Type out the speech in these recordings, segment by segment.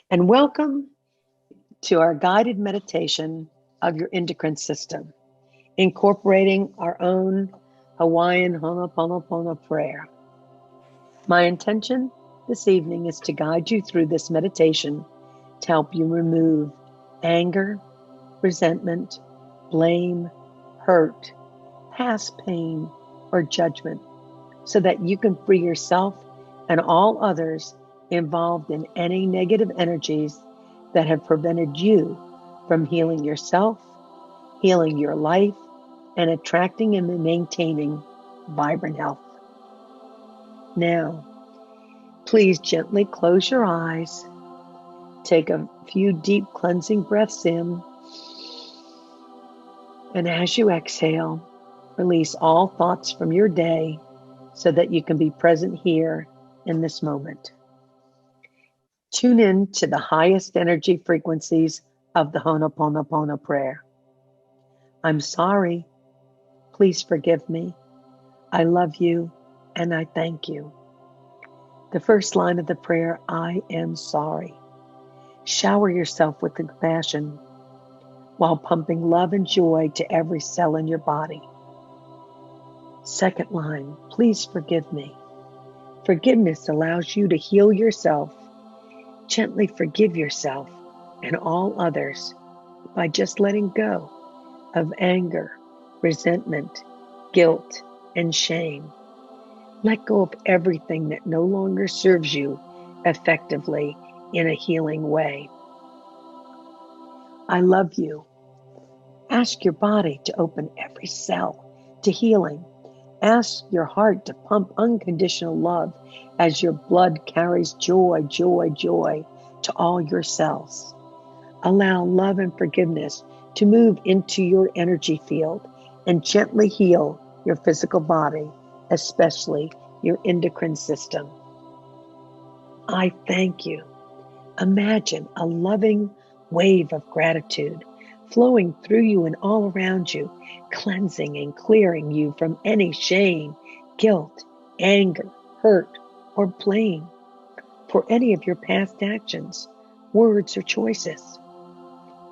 and welcome to our guided meditation of your endocrine system, incorporating our own Hawaiian Ho'oponopono prayer. My intention this evening is to guide you through this meditation to help you remove anger, resentment, blame, hurt, past pain, or judgment so that you can free yourself and all others involved in any negative energies that have prevented you from healing yourself, healing your life, and attracting and maintaining vibrant health. Now, please gently close your eyes. Take a few deep cleansing breaths in. And as you exhale, release all thoughts from your day so that you can be present here in this moment. Tune in to the highest energy frequencies of the Ho'oponopono prayer. I'm sorry. Please forgive me. I love you and I thank you. The first line of the prayer, I am sorry. Shower yourself with compassion while pumping love and joy to every cell in your body. Second line, please forgive me. Forgiveness allows you to heal yourself. Gently forgive yourself and all others by just letting go of anger, resentment, guilt, and shame. Let go of everything that no longer serves you effectively in a healing way. I love you. Ask your body to open every cell to healing. Ask your heart to pump unconditional love as your blood carries joy, joy, joy to all your cells. Allow love and forgiveness to move into your energy field and gently heal your physical body, especially your endocrine system. I thank you. Imagine a loving wave of gratitude flowing through you and all around you, cleansing and clearing you from any shame, guilt, anger, hurt, or blame for any of your past actions, words, or choices.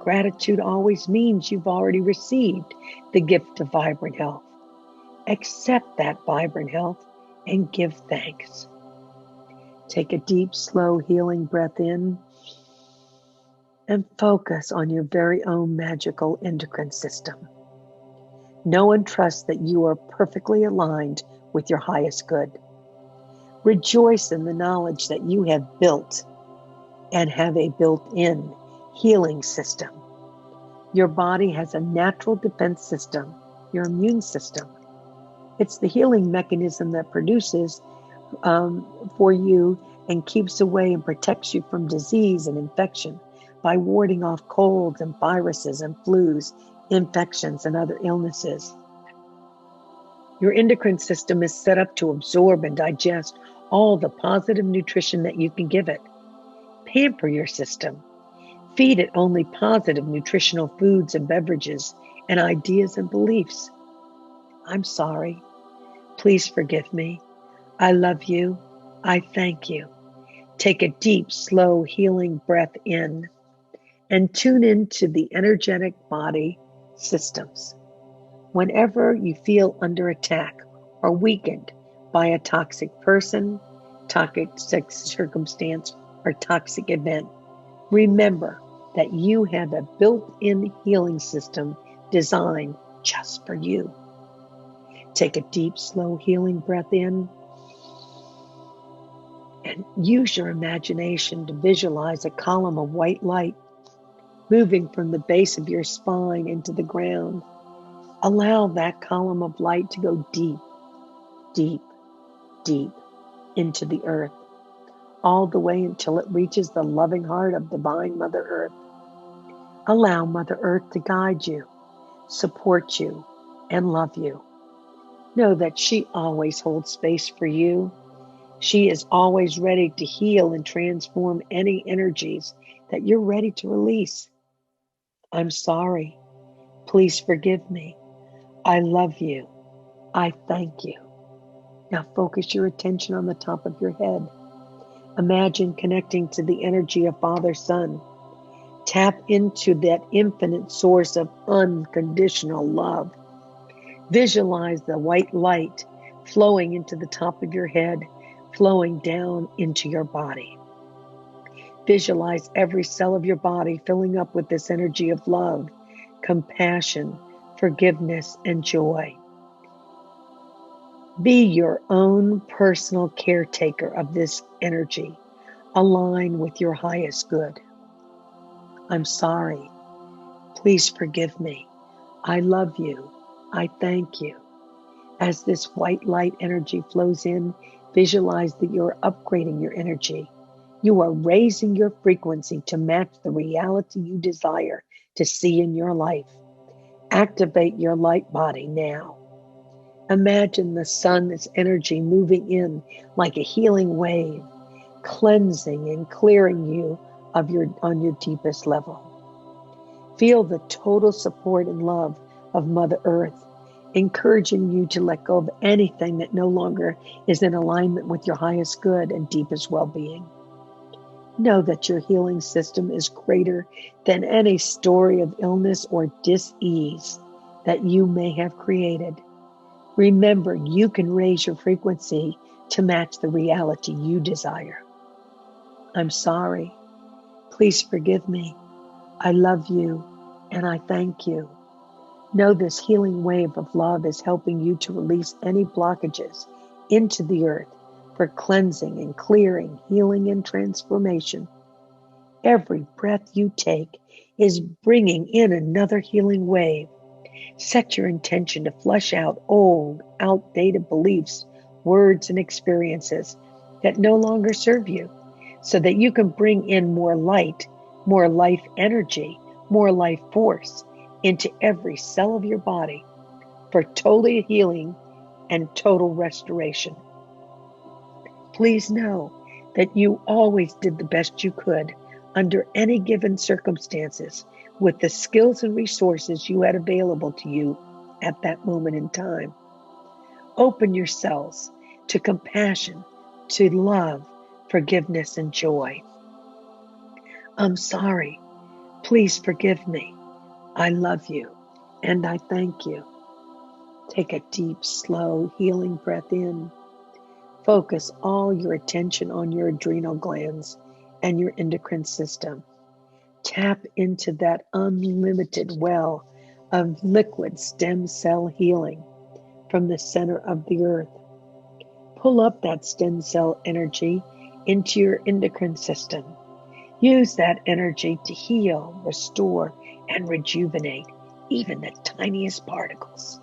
Gratitude always means you've already received the gift of vibrant health. Accept that vibrant health and give thanks. Take a deep, slow, healing breath in and focus on your very own magical endocrine system. Know and trust that you are perfectly aligned with your highest good. Rejoice in the knowledge that you have built and have a built-in healing system. Your body has a natural defense system, your immune system. It's the healing mechanism that produces for you and keeps away and protects you from disease and infection by warding off colds and viruses and flus, infections, and other illnesses. Your endocrine system is set up to absorb and digest all the positive nutrition that you can give it. Pamper your system. Feed it only positive nutritional foods and beverages and ideas and beliefs. I'm sorry. Please forgive me. I love you. I thank you. Take a deep, slow, healing breath in and tune into the energetic body systems. Whenever you feel under attack or weakened by a toxic person, toxic circumstance, or toxic event, remember that you have a built-in healing system designed just for you. Take a deep, slow, healing breath in and use your imagination to visualize a column of white light moving from the base of your spine into the ground. Allow that column of light to go deep, deep, deep into the earth, all the way until it reaches the loving heart of Divine Mother Earth. Allow Mother Earth to guide you, support you, and love you. Know that she always holds space for you. She is always ready to heal and transform any energies that you're ready to release. I'm sorry. Please forgive me. I love you. I thank you. Now focus your attention on the top of your head. Imagine connecting to the energy of Father Son. Tap into that infinite source of unconditional love. Visualize the white light flowing into the top of your head, flowing down into your body. Visualize every cell of your body filling up with this energy of love, compassion, forgiveness, and joy. Be your own personal caretaker of this energy. Align with your highest good. I'm sorry. Please forgive me. I love you. I thank you. As this white light energy flows in, visualize that you're upgrading your energy. You are raising your frequency to match the reality you desire to see in your life. Activate your light body now. Imagine the sun's energy moving in like a healing wave, cleansing and clearing you on your deepest level. Feel the total support and love of Mother Earth, encouraging you to let go of anything that no longer is in alignment with your highest good and deepest well-being. Know that your healing system is greater than any story of illness or dis-ease that you may have created. Remember, you can raise your frequency to match the reality you desire. I'm sorry. Please forgive me. I love you and I thank you. Know this healing wave of love is helping you to release any blockages into the earth for cleansing and clearing, healing and transformation. Every breath you take is bringing in another healing wave. Set your intention to flush out old, outdated beliefs, words, and experiences that no longer serve you, so that you can bring in more light, more life energy, more life force into every cell of your body for total healing and total restoration. Please know that you always did the best you could under any given circumstances with the skills and resources you had available to you at that moment in time. Open yourselves to compassion, to love, forgiveness, and joy. I'm sorry. Please forgive me. I love you and I thank you. Take a deep, slow, healing breath in. Focus all your attention on your adrenal glands and your endocrine system. Tap into that unlimited well of liquid stem cell healing from the center of the earth. Pull up that stem cell energy into your endocrine system. Use that energy to heal, restore, and rejuvenate even the tiniest particles.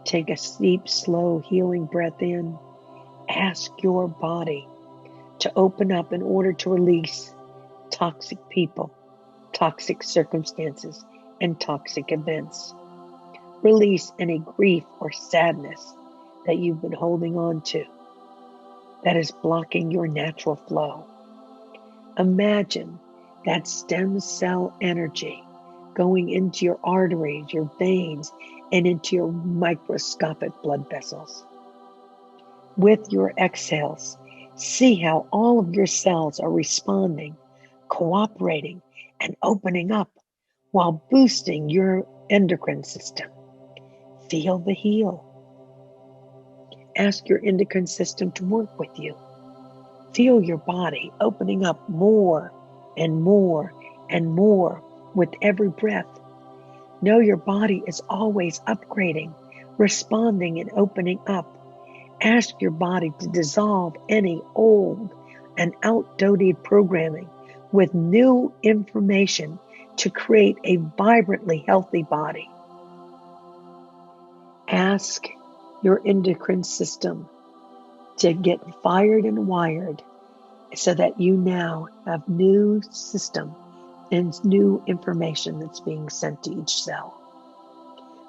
Take a deep, slow, healing breath in. Ask your body to open up in order to release toxic people, toxic circumstances, and toxic events. Release any grief or sadness that you've been holding on to that is blocking your natural flow. Imagine that stem cell energy going into your arteries, your veins, and into your microscopic blood vessels. With your exhales, see how all of your cells are responding, cooperating, and opening up while boosting your endocrine system. Feel the heal. Ask your endocrine system to work with you. Feel your body opening up more and more and more with every breath. Know your body is always upgrading, responding, and opening up. Ask your body to dissolve any old and outdated programming with new information to create a vibrantly healthy body. Ask your endocrine system to get fired and wired so that you now have new system and new information that's being sent to each cell.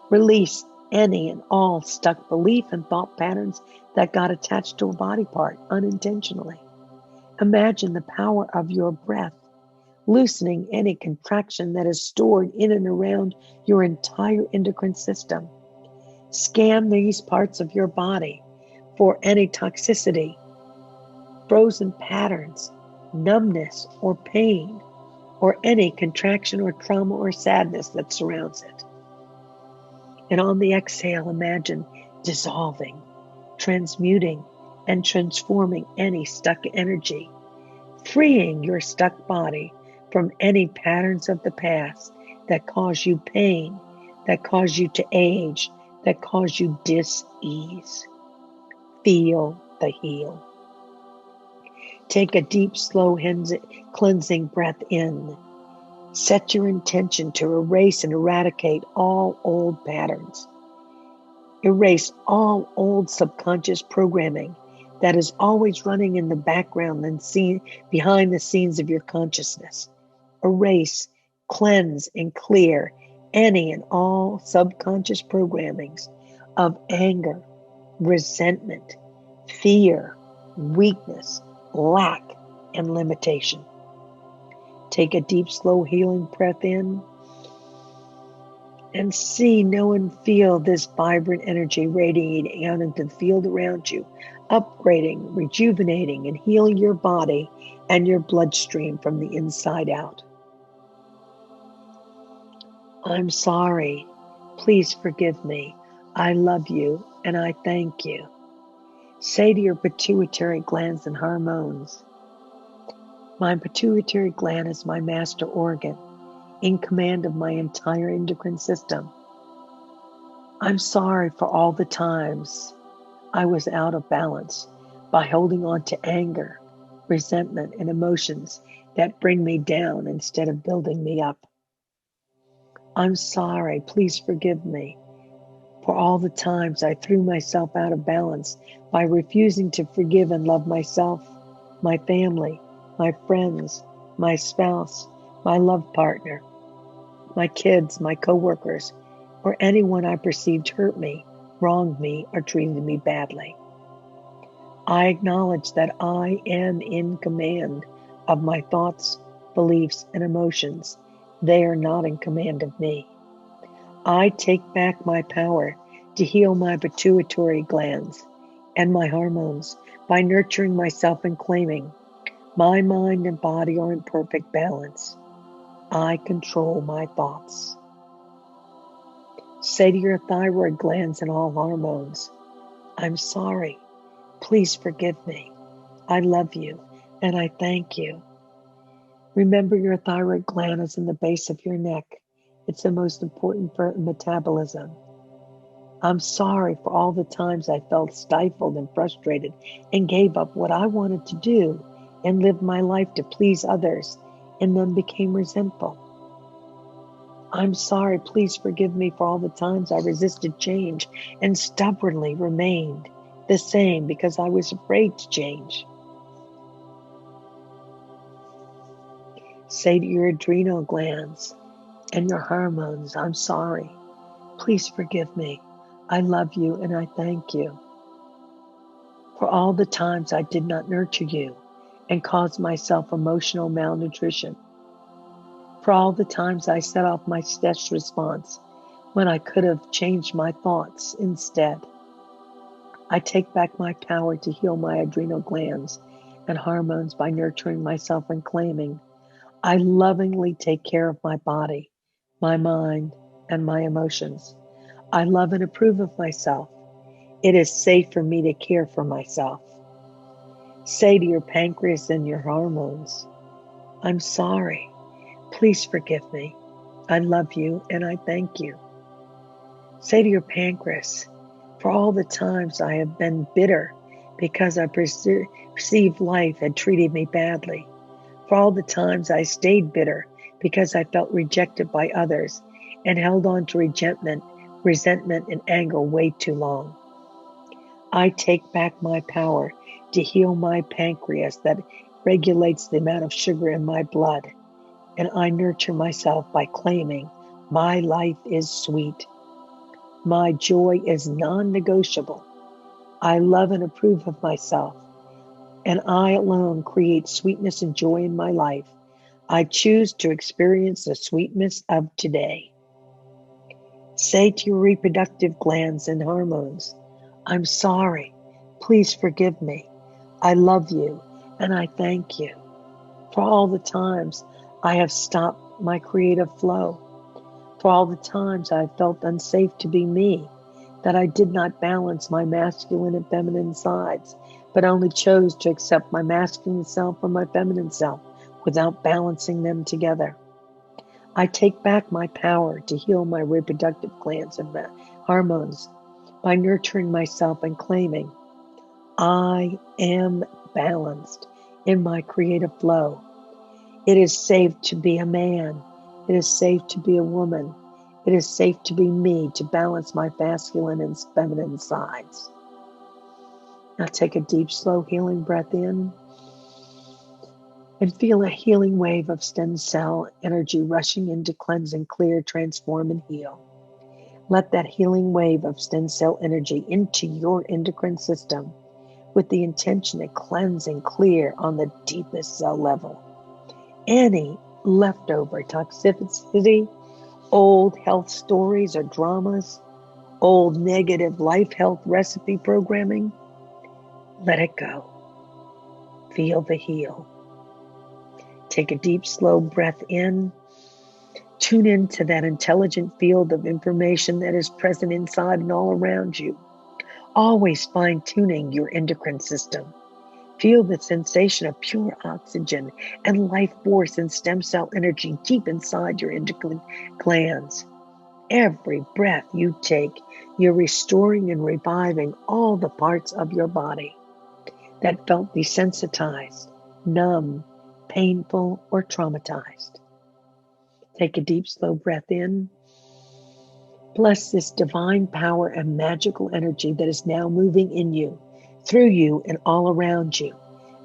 Release any and all stuck belief and thought patterns that got attached to a body part unintentionally. Imagine the power of your breath, loosening any contraction that is stored in and around your entire endocrine system. Scan these parts of your body for any toxicity frozen patterns, numbness or pain, or any contraction or trauma or sadness that surrounds it. And on the exhale, imagine dissolving, transmuting, and transforming any stuck energy, freeing your stuck body from any patterns of the past that cause you pain, that cause you to age, that cause you dis-ease. Feel the heal. Take a deep, slow, cleansing breath in. Set your intention to erase and eradicate all old patterns. Erase all old subconscious programming that is always running in the background and behind the scenes of your consciousness. Erase, cleanse, and clear any and all subconscious programmings of anger, resentment, fear, weakness, lack, and limitation. Take a deep, slow, healing breath in and see, know, and feel this vibrant energy radiating out into the field around you, upgrading, rejuvenating, and healing your body and your bloodstream from the inside out. I'm sorry. Please forgive me. I love you and I thank you. Say to your pituitary glands and hormones, my pituitary gland is my master organ, in command of my entire endocrine system. I'm sorry for all the times I was out of balance by holding on to anger, resentment, and emotions that bring me down instead of building me up. I'm sorry. Please forgive me for all the times I threw myself out of balance by refusing to forgive and love myself, my family, my friends, my spouse, my love partner, my kids, my coworkers, or anyone I perceived hurt me, wronged me, or treated me badly. I acknowledge that I am in command of my thoughts, beliefs, and emotions. They are not in command of me. I take back my power to heal my pituitary glands and my hormones by nurturing myself and claiming my mind and body are in perfect balance. I control my thoughts. Say to your thyroid glands and all hormones, I'm sorry. Please forgive me. I love you and I thank you. Remember, your thyroid gland is in the base of your neck. It's the most important for metabolism. I'm sorry for all the times I felt stifled and frustrated and gave up what I wanted to do and lived my life to please others and then became resentful. I'm sorry. Please forgive me for all the times I resisted change and stubbornly remained the same because I was afraid to change. Say to your adrenal glands and your hormones, I'm sorry. Please forgive me. I love you and I thank you for all the times I did not nurture you and caused myself emotional malnutrition. For all the times I set off my stress response when I could have changed my thoughts instead. I take back my power to heal my adrenal glands and hormones by nurturing myself and claiming I lovingly take care of my body, my mind, and my emotions. I love and approve of myself. It is safe for me to care for myself. Say to your pancreas and your hormones, I'm sorry. Please forgive me. I love you and I thank you. Say to your pancreas, for all the times I have been bitter because I perceived life had treated me badly. For all the times I stayed bitter because I felt rejected by others and held on to resentment, and anger way too long. I take back my power to heal my pancreas that regulates the amount of sugar in my blood, and I nurture myself by claiming my life is sweet. My joy is non-negotiable. I love and approve of myself, and I alone create sweetness and joy in my life. I choose to experience the sweetness of today. Say to your reproductive glands and hormones, I'm sorry. Please forgive me. I love you And I thank you for all the times I have stopped my creative flow, for all the times I felt unsafe to be me, that I did not balance my masculine and feminine sides, but only chose to accept my masculine self or my feminine self without balancing them together. I take back my power to heal my reproductive glands and hormones by nurturing myself and claiming I am balanced in my creative flow. It is safe to be a man. It is safe to be a woman. It is safe to be me, to balance my masculine and feminine sides. Now take a deep, slow, healing breath in and feel a healing wave of stem cell energy rushing in to cleanse and clear, transform, and heal. Let that healing wave of stem cell energy into your endocrine system with the intention of cleansing, clear on the deepest cell level any leftover toxicity, old health stories or dramas, old negative life health recipe programming. Let it go. Feel the heal. Take a deep, slow breath in. Tune into that intelligent field of information that is present inside and all around you. Always fine-tuning your endocrine system. Feel the sensation of pure oxygen and life force and stem cell energy deep inside your endocrine glands. Every breath you take, you're restoring and reviving all the parts of your body that felt desensitized, numb, painful, or traumatized. Take a deep, slow breath in. Bless this divine power and magical energy that is now moving in you, through you, and all around you.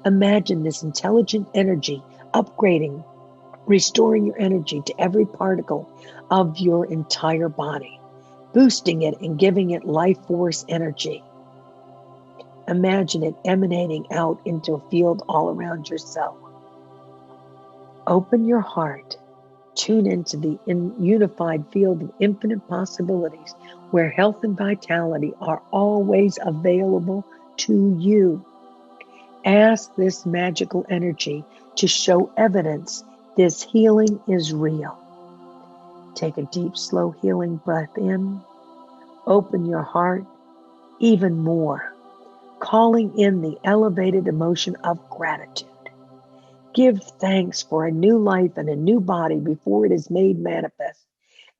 Imagine this intelligent energy upgrading, restoring your energy to every particle of your entire body, boosting it and giving it life force energy. Imagine it emanating out into a field all around yourself. Open your heart. Tune into the unified field of infinite possibilities where health and vitality are always available to you. Ask this magical energy to show evidence this healing is real. Take a deep, slow healing breath in. Open your heart even more, calling in the elevated emotion of gratitude. Give thanks for a new life and a new body before it is made manifest.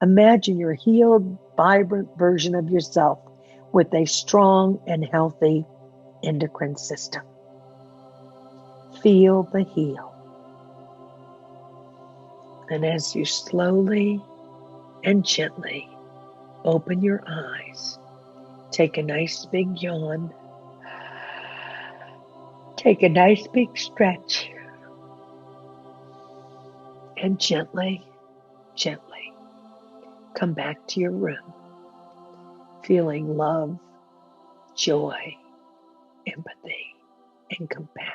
Imagine your healed, vibrant version of yourself with a strong and healthy endocrine system. Feel the heal. And as you slowly and gently open your eyes, take a nice big yawn. Take a nice big stretch. And gently, gently come back to your room, feeling love, joy, empathy, and compassion.